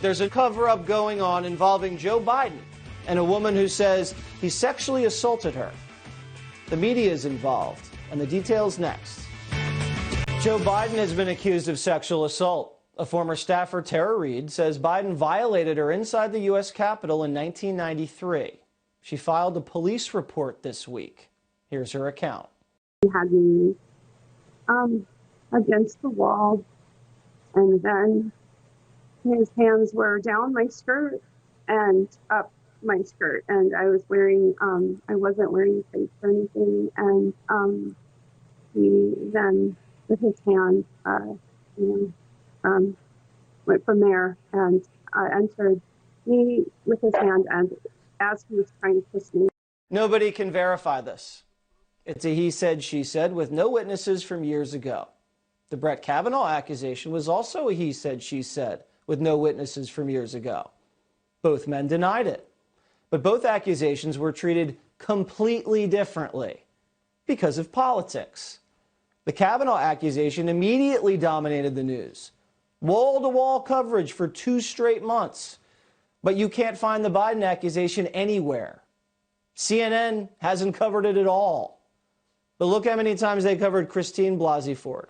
There's a cover-up going on involving Joe Biden and a woman who says he sexually assaulted her. The media is involved, and the details next. Joe Biden has been accused of sexual assault. A former staffer, Tara Reade, says Biden violated her inside the U.S. Capitol in 1993. She filed a police report this week. Here's her account. He had me against the wall, and then his hands were down my skirt and up my skirt, and I was wearing, I wasn't wearing tights or anything, and he then, with his hand, went from there and entered me with his hand, and as he was trying to kiss me. Nobody can verify this. It's a he said, she said, with no witnesses from years ago. The Brett Kavanaugh accusation was also a he said, she said, with no witnesses from years ago. Both men denied it. But both accusations were treated completely differently because of politics. The Kavanaugh accusation immediately dominated the news. Wall-to-wall coverage for 2 straight months. But you can't find the Biden accusation anywhere. CNN hasn't covered it at all. But look how many times they covered Christine Blasey Ford.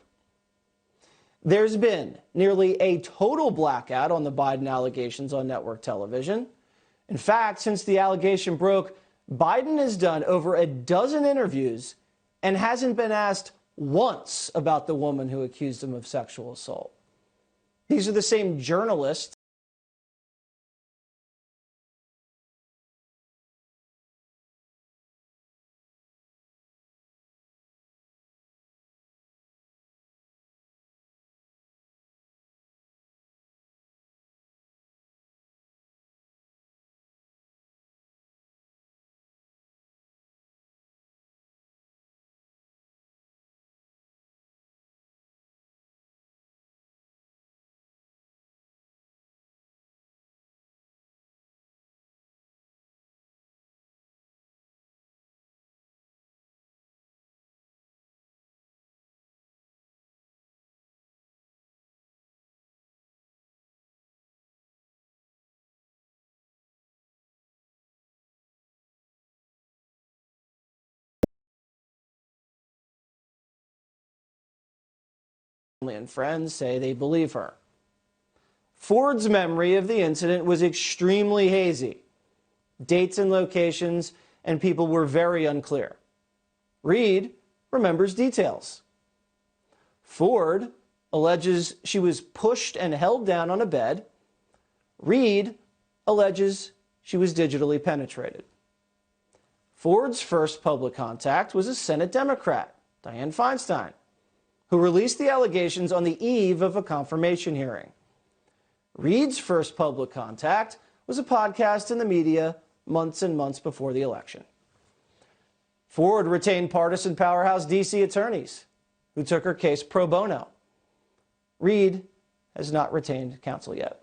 There's been nearly a total blackout on the Biden allegations on network television. In fact, since the allegation broke, Biden has done over a dozen interviews and hasn't been asked once about the woman who accused him of sexual assault. These are the same journalists and friends say they believe her. Ford's memory of the incident was extremely hazy. Dates and locations and people were very unclear. Reade remembers details. Ford alleges she was pushed and held down on a bed. Reade alleges she was digitally penetrated. Ford's first public contact was a Senate Democrat, Dianne Feinstein, who released the allegations on the eve of a confirmation hearing. Reade's first public contact was a podcast in the media months and months before the election. Ford retained partisan powerhouse D.C. attorneys who took her case pro bono. Reade has not retained counsel yet.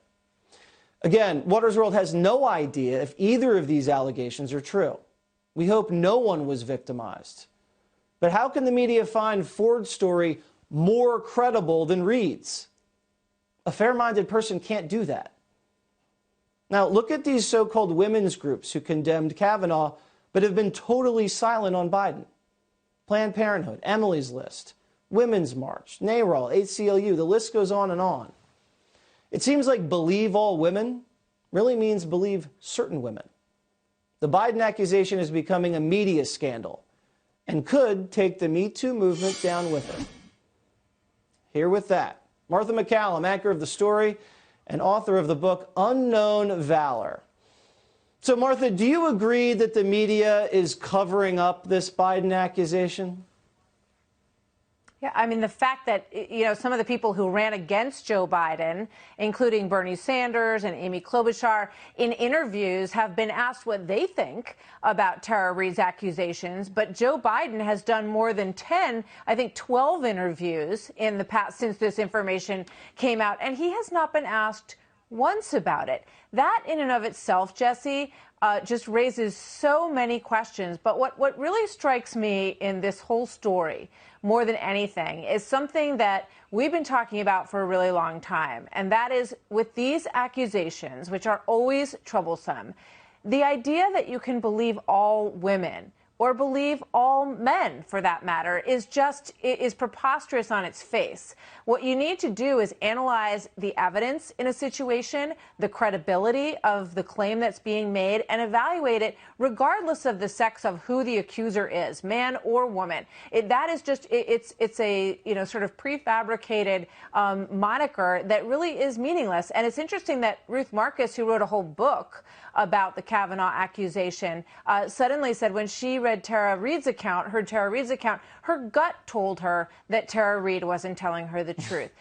Again, Watters World has no idea if either of these allegations are true. We hope no one was victimized. But how can the media find Ford's story more credible than Reade's? A fair-minded person can't do that. Now, look at these so-called women's groups who condemned Kavanaugh but have been totally silent on Biden. Planned Parenthood, Emily's List, Women's March, NARAL, ACLU, the list goes on and on. It seems like believe all women really means believe certain women. The Biden accusation is becoming a media scandal and could take the Me Too movement down with it. Here with that, Martha MacCallum, anchor of The Story and author of the book Unknown Valor. So, Martha, do you agree that the media is covering up this Biden accusation? Yeah, I mean, the fact that, some of the people who ran against Joe Biden, including Bernie Sanders and Amy Klobuchar, in interviews have been asked what they think about Tara Reade's accusations. But Joe Biden has done more than 10, I think 12 interviews in the past since this information came out. And he has not been asked once about it. That in and of itself, Jesse, just raises so many questions. But what really strikes me in this whole story, more than anything, is something that we've been talking about for a really long time. And that is, with these accusations, which are always troublesome, the idea that you can believe all women or believe all men, for that matter, is preposterous on its face. What you need to do is analyze the evidence in a situation, the credibility of the claim that's being made, and evaluate it regardless of the sex of who the accuser is, man or woman. It's a sort of prefabricated moniker that really is meaningless. And it's interesting that Ruth Marcus, who wrote a whole book about the Kavanaugh accusation, suddenly said when she heard Tara Reade's account, her gut told her that Tara Reade wasn't telling her the truth.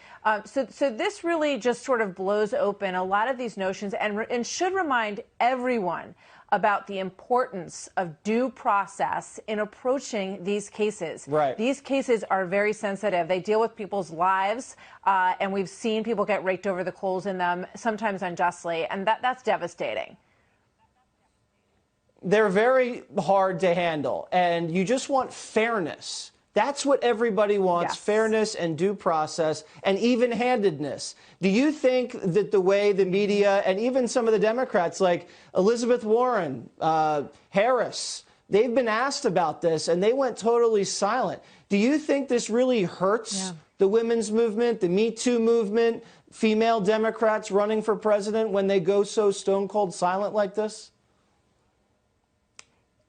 So this really just sort of blows open a lot of these notions and should remind everyone about the importance of due process in approaching these cases. Right. These cases are very sensitive. They deal with people's lives, and we've seen people get raked over the coals in them, sometimes unjustly, and that's devastating. They're very hard to handle, and you just want fairness. That's what everybody wants, yes. Fairness and due process and even-handedness. Do you think that the way the media and even some of the Democrats like Elizabeth Warren, Harris, they've been asked about this and they went totally silent. Do you think this really hurts the women's movement, the Me Too movement, female Democrats running for president when they go so stone-cold silent like this?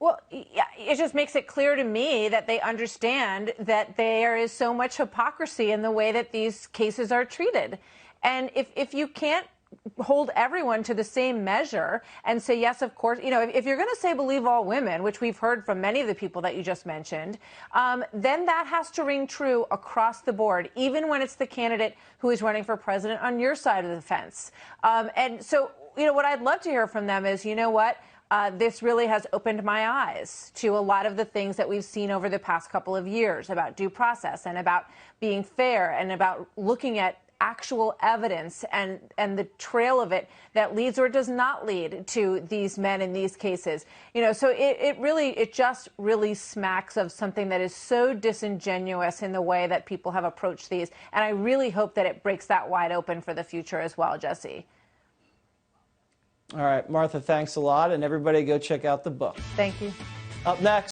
Well, yeah, it just makes it clear to me that they understand that there is so much hypocrisy in the way that these cases are treated. And if you can't hold everyone to the same measure and say, yes, of course, if you're going to say believe all women, which we've heard from many of the people that you just mentioned, then that has to ring true across the board, even when it's the candidate who is running for president on your side of the fence. And so, what I'd love to hear from them is, this really has opened my eyes to a lot of the things that we've seen over the past couple of years about due process and about being fair and about looking at actual evidence and the trail of it that leads or does not lead to these men in these cases. So it just really smacks of something that is so disingenuous in the way that people have approached these. And I really hope that it breaks that wide open for the future as well, Jesse. All right, Martha, thanks a lot. And everybody go check out the book. Thank you. Up next.